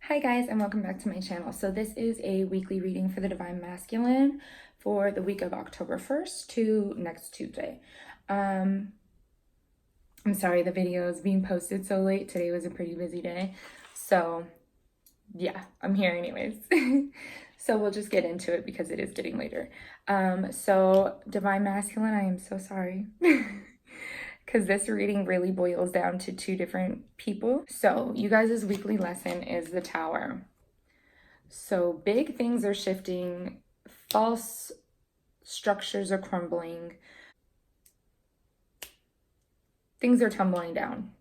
Hi guys, and welcome back to my channel. So this is a weekly reading for the Divine Masculine for the week of October 1st to next Tuesday. I'm sorry the video is being posted so late. Today was a pretty busy day. So yeah, I'm here anyways. So we'll just get into it because it is getting later. So Divine Masculine, I am so sorry. Because this reading really boils down to two different people. So you guys' weekly lesson is the Tower. So big things are shifting, false structures are crumbling, things are tumbling down,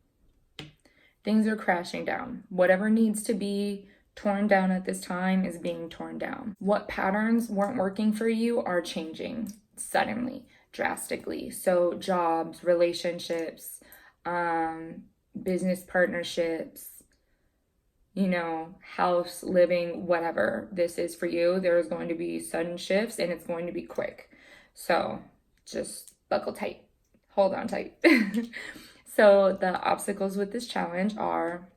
things are crashing down. Whatever needs to be torn down at this time is being torn down. What patterns weren't working for you are changing suddenly, drastically. So jobs, relationships, business partnerships, house, living, whatever this is for you, there's going to be sudden shifts and it's going to be quick. So just buckle tight, hold on tight. So the obstacles with this challenge are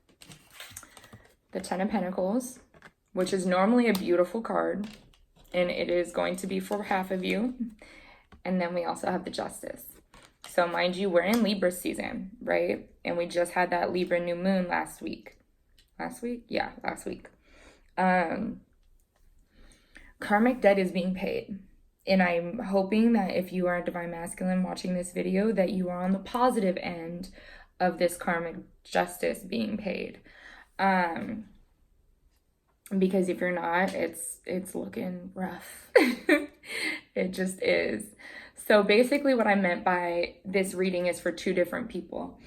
the Ten of Pentacles, which is normally a beautiful card, and it is going to be for half of you. And then we also have the Justice. So mind you, we're in Libra season, right? And we just had that Libra new moon last week. Last week. Karmic debt is being paid. And I'm hoping that if you are a Divine Masculine watching this video, that you are on the positive end of this karmic justice being paid. Because if you're not, it's looking rough. It just is. So basically what I meant by this reading is for two different people.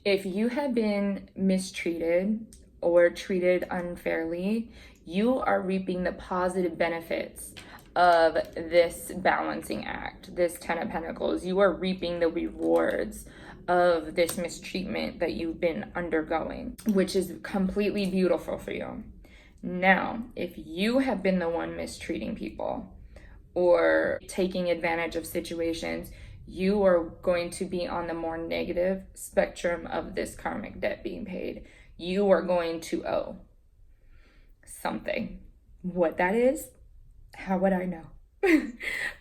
If you have been mistreated or treated unfairly, you are reaping the positive benefits of this balancing act, this Ten of Pentacles. You are reaping the rewards of this mistreatment that you've been undergoing, which is completely beautiful for you. Now, if you have been the one mistreating people or taking advantage of situations, you are going to be on the more negative spectrum of this karmic debt being paid. You are going to owe something. What that is, how would I know?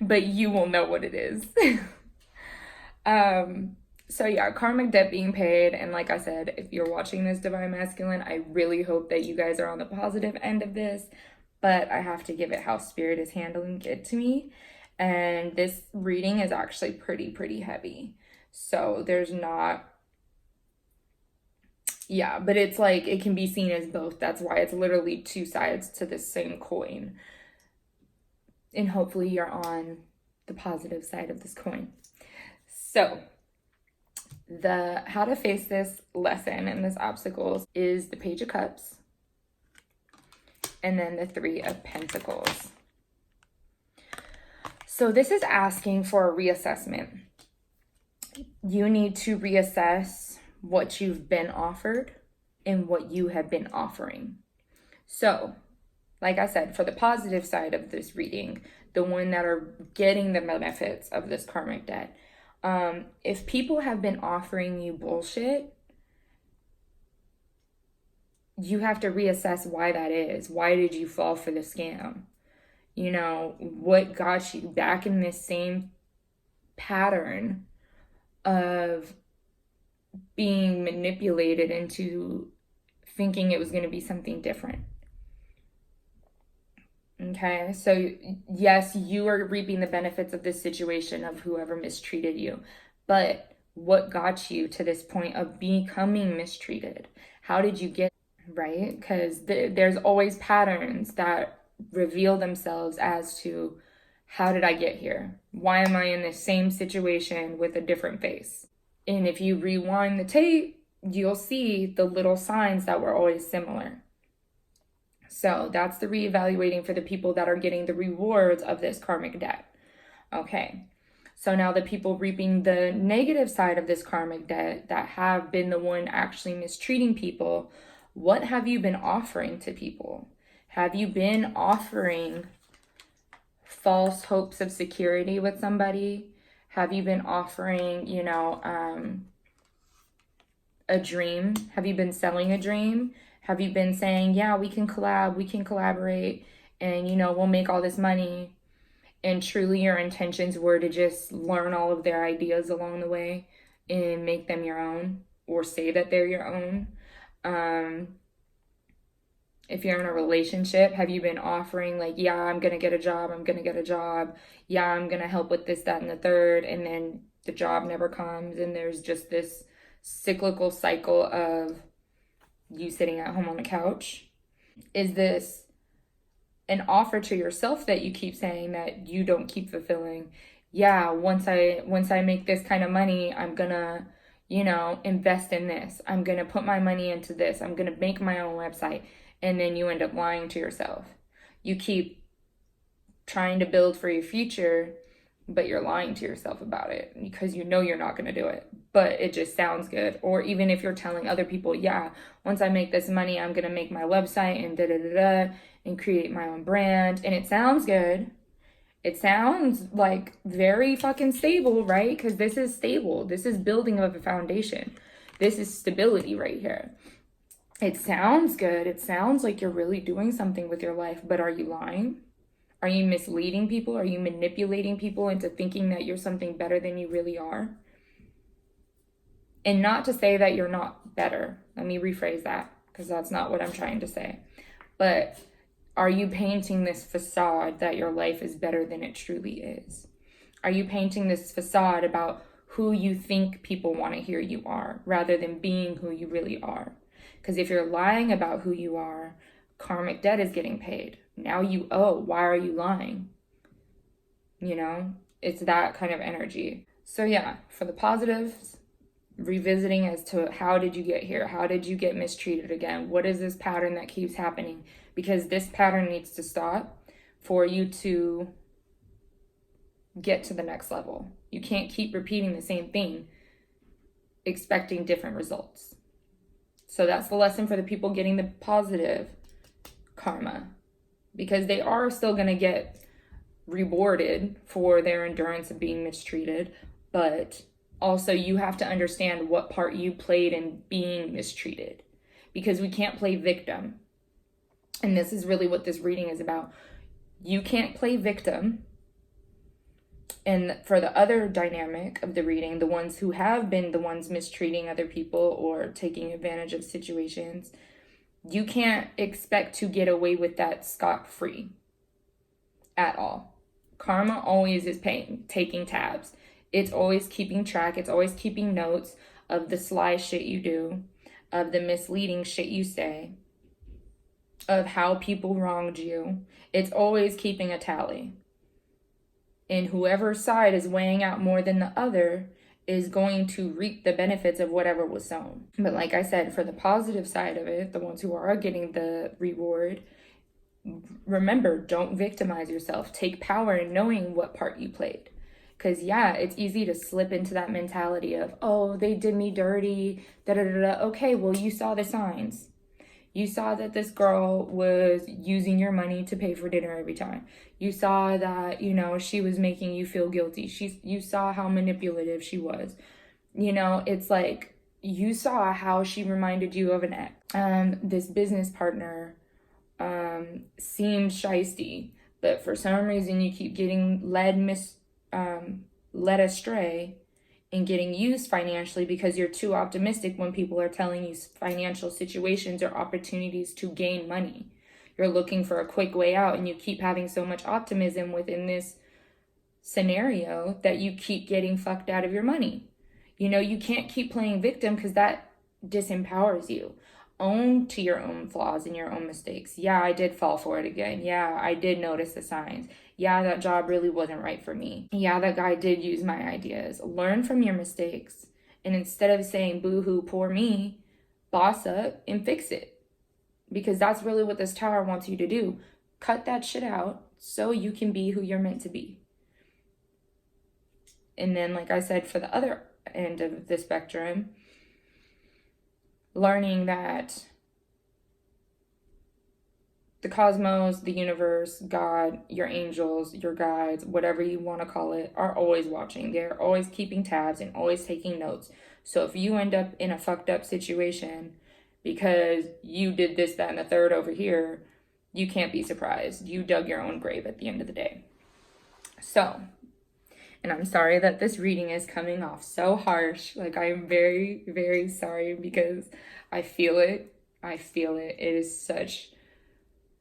But you will know what it is. So yeah, karmic debt being paid. And like I said, if you're watching this Divine Masculine, I really hope that you guys are on the positive end of this, but I have to give it how Spirit is handling it to me. And this reading is actually pretty heavy. So there's not, yeah, but it's like, it can be seen as both. That's why it's literally two sides to the same coin. And hopefully you're on the positive side of this coin. So the how to face this lesson and this obstacles is the Page of Cups and then the Three of Pentacles. So this is asking for a reassessment. You need to reassess what you've been offered and what you have been offering. So like I said, for the positive side of this reading, the one that are getting the benefits of this karmic debt, if people have been offering you bullshit, you have to reassess why that is. Why did you fall for the scam? What got you back in this same pattern of being manipulated into thinking it was going to be something different? Okay, so yes, you are reaping the benefits of this situation of whoever mistreated you, but what got you to this point of becoming mistreated? How did you get, right? Because there's always patterns that reveal themselves as to how did I get here? Why am I in the same situation with a different face? And if you rewind the tape, you'll see the little signs that were always similar. So that's the reevaluating for the people that are getting the rewards of this karmic debt. Okay, so now the people reaping the negative side of this karmic debt that have been the one actually mistreating people, what have you been offering to people? Have you been offering false hopes of security with somebody? Have you been offering, a dream? Have you been selling a dream? Have you been saying, yeah, we can collab, we can collaborate, and, you know, we'll make all this money, and truly your intentions were to just learn all of their ideas along the way and make them your own, or say that they're your own? If you're in a relationship, have you been offering like, yeah, I'm gonna get a job, I'm gonna get a job, yeah, I'm gonna help with this, that, and the third, and then the job never comes, and there's just this cyclical cycle of you sitting at home on the couch? Is this an offer to yourself that you keep saying that you don't keep fulfilling? Yeah, once I make this kind of money, I'm gonna, you know, invest in this. I'm gonna put my money into this. I'm gonna make my own website. And then you end up lying to yourself. You keep trying to build for your future, but you're lying to yourself about it because you know you're not going to do it, but it just sounds good. Or even if you're telling other people, yeah, once I make this money, I'm going to make my website and da-da-da-da and create my own brand. And it sounds good. It sounds like very fucking stable, right? Because this is stable. This is building of a foundation. This is stability right here. It sounds good. It sounds like you're really doing something with your life, but are you lying? Are you misleading people? Are you manipulating people into thinking that you're something better than you really are? And not to say that you're not better. Let me rephrase that, because that's not what I'm trying to say. But are you painting this facade that your life is better than it truly is? Are you painting this facade about who you think people want to hear you are, rather than being who you really are? Because if you're lying about who you are, karmic debt is getting paid. Now you owe. Why are you lying? You know, it's that kind of energy. So yeah, for the positives, revisiting as to how did you get here? How did you get mistreated again? What is this pattern that keeps happening? Because this pattern needs to stop for you to get to the next level. You can't keep repeating the same thing, expecting different results. So that's the lesson for the people getting the positive karma, because they are still going to get rewarded for their endurance of being mistreated. But also you have to understand what part you played in being mistreated, because we can't play victim. And this is really what this reading is about. You can't play victim. And for the other dynamic of the reading, the ones who have been the ones mistreating other people or taking advantage of situations, you can't expect to get away with that scot-free at all. Karma always is taking tabs. It's always keeping track. It's always keeping notes of the sly shit you do, of the misleading shit you say, of how people wronged you. It's always keeping a tally. And whoever's side is weighing out more than the other is going to reap the benefits of whatever was sown. But like I said, for the positive side of it, the ones who are getting the reward, remember, don't victimize yourself. Take power in knowing what part you played. Because yeah, it's easy to slip into that mentality of, oh, they did me dirty, da-da-da-da. Okay, well, you saw the signs. You saw that this girl was using your money to pay for dinner every time. You saw that, you know, she was making you feel guilty. You saw how manipulative she was. You know, it's like you saw how she reminded you of an ex. This business partner seemed shysty, but for some reason you keep getting led astray and getting used financially because you're too optimistic when people are telling you financial situations or opportunities to gain money. You're looking for a quick way out, and you keep having so much optimism within this scenario that you keep getting fucked out of your money. You know, you can't keep playing victim because that disempowers you. Own to your own flaws and your own mistakes. Yeah, I did fall for it again. Yeah, I did notice the signs. Yeah, that job really wasn't right for me. Yeah, that guy did use my ideas. Learn from your mistakes. And instead of saying, boo-hoo, poor me, boss up and fix it. Because that's really what this tower wants you to do. Cut that shit out so you can be who you're meant to be. And then, like I said, for the other end of the spectrum, learning that the cosmos, the universe, God, your angels, your guides, whatever you want to call it, are always watching. They're always keeping tabs and always taking notes. So if you end up in a fucked up situation, because you did this, that, and the third over here. You can't be surprised. You dug your own grave at the end of the day. So, and I'm sorry that this reading is coming off so harsh. Like, I am very, very sorry because I feel it. I feel it. It is such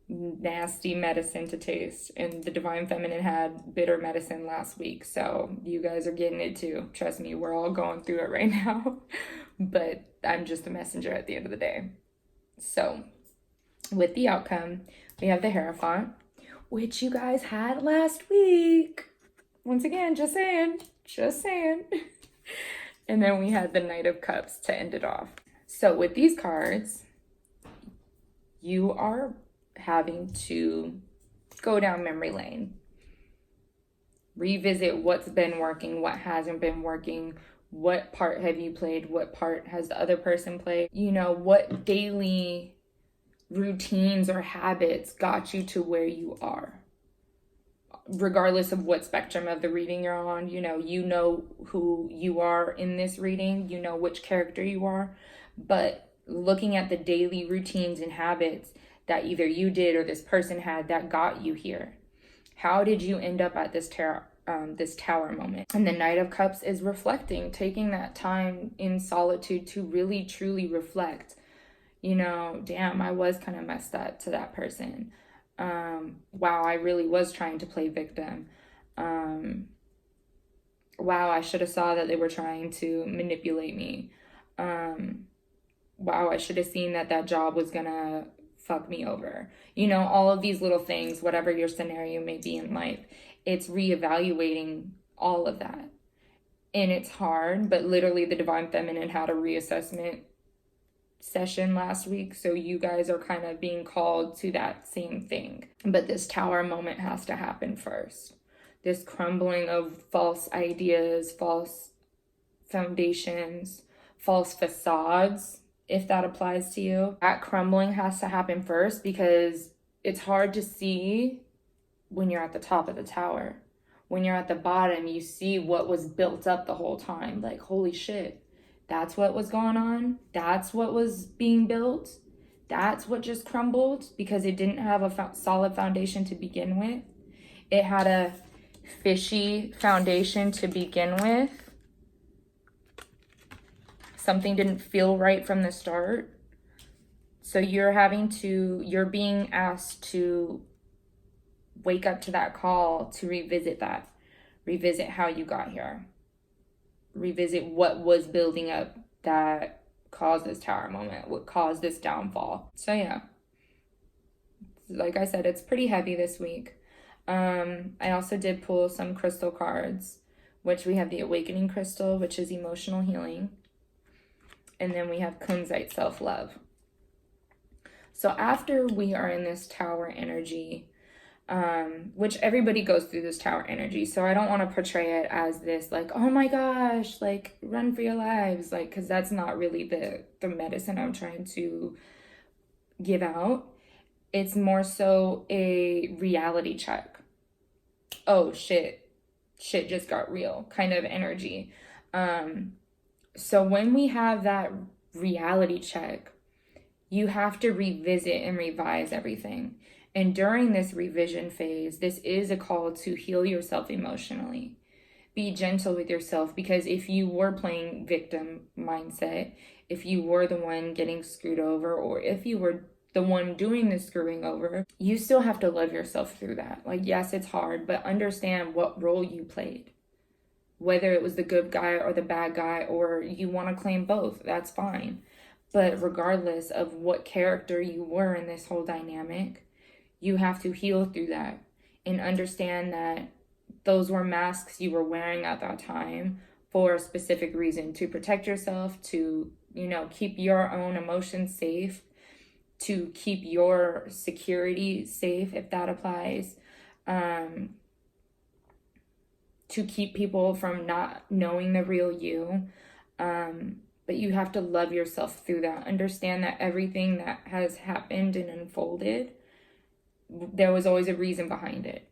nasty medicine to taste, and the Divine Feminine had bitter medicine last week, so you guys are getting it too. Trust me, we're all going through it right now. But I'm just a messenger at the end of the day. So with the outcome, we have the Hierophant, which you guys had last week. Once again, just saying. And then we had the Knight of Cups to end it off. So with these cards, you are having to go down memory lane, revisit what's been working, what hasn't been working, what part have you played, what part has the other person played, what daily routines or habits got you to where you are, regardless of what spectrum of the reading you're on. You know who you are in this reading, you know which character you are, but looking at the daily routines and habits that either you did or this person had that got you here. How did you end up at this tower moment? And the Knight of Cups is reflecting, taking that time in solitude to really truly reflect. Damn, I was kind of messed up to that person. Wow, I really was trying to play victim. Wow, I should have saw that they were trying to manipulate me. Wow, I should have seen that job was gonna fuck me over. All of these little things, whatever your scenario may be in life, it's reevaluating all of that. And it's hard, but literally the Divine Feminine had a reassessment session last week, so you guys are kind of being called to that same thing. But this tower moment has to happen first. This crumbling of false ideas, false foundations, false facades, if that applies to you. That crumbling has to happen first, because it's hard to see when you're at the top of the tower. When you're at the bottom, you see what was built up the whole time. Like, holy shit, that's what was going on. That's what was being built. That's what just crumbled because it didn't have a solid foundation to begin with. It had a fishy foundation to begin with. Something didn't feel right from the start. So you're being asked to wake up to that call, to revisit that. Revisit how you got here. Revisit what was building up that caused this tower moment, what caused this downfall. So yeah, like I said, it's pretty heavy this week. I also did pull some crystal cards, which we have the Awakening Crystal, which is emotional healing. And then we have Kunzite, self-love. So after we are in this tower energy, which everybody goes through this tower energy, so I don't want to portray it as this like, oh my gosh, like run for your lives, like, because that's not really the medicine I'm trying to give out. It's more so a reality check. Oh shit just got real kind of energy. So when we have that reality check, you have to revisit and revise everything. And during this revision phase, this is a call to heal yourself emotionally. Be gentle with yourself, because if you were playing victim mindset, if you were the one getting screwed over, or if you were the one doing the screwing over, you still have to love yourself through that. Like, yes, it's hard, but understand what role you played. Whether it was the good guy or the bad guy, or you want to claim both, that's fine. But regardless of what character you were in this whole dynamic, you have to heal through that and understand that those were masks you were wearing at that time for a specific reason, to protect yourself, to, keep your own emotions safe, to keep your security safe, if that applies, to keep people from not knowing the real you. But you have to love yourself through that. Understand that everything that has happened and unfolded, there was always a reason behind it.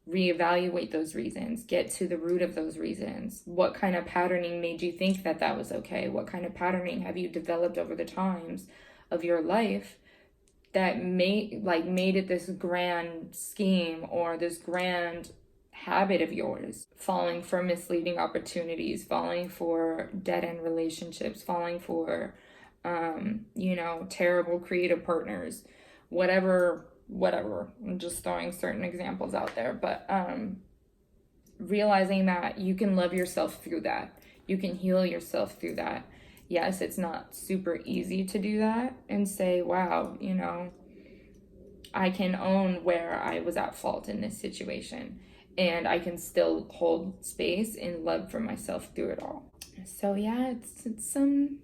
reevaluate those reasons, get to the root of those reasons. What kind of patterning made you think that that was okay? What kind of patterning have you developed over the times of your life that made it this grand scheme or this grand habit of yours? Falling for misleading opportunities, falling for dead-end relationships, falling for terrible creative partners, whatever. I'm just throwing certain examples out there, but realizing that you can love yourself through that. You can heal yourself through that. Yes, it's not super easy to do that and say, wow, I can own where I was at fault in this situation, and I can still hold space and love for myself through it all. So yeah, it's some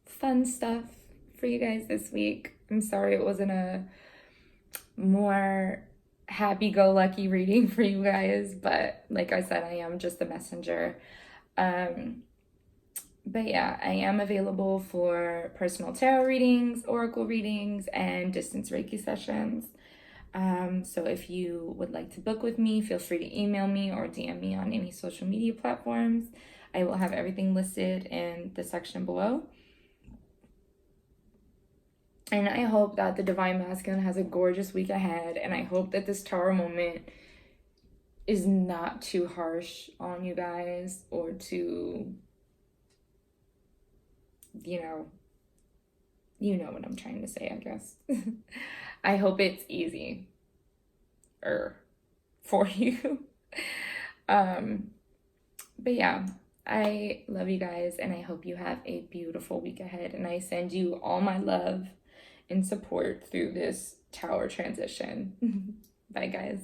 fun stuff for you guys this week. I'm sorry it wasn't a more happy-go-lucky reading for you guys, but like I said, I am just a messenger. But yeah, I am available for personal tarot readings, oracle readings, and distance Reiki sessions. So if you would like to book with me, feel free to email me or DM me on any social media platforms. I will have everything listed in the section below. And I hope that the Divine Masculine has a gorgeous week ahead. And I hope that this tower moment is not too harsh on you guys or too, you know what I'm trying to say, I guess. I hope it's easy for you. But yeah, I love you guys, and I hope you have a beautiful week ahead. And I send you all my love and support through this tower transition. Bye, guys.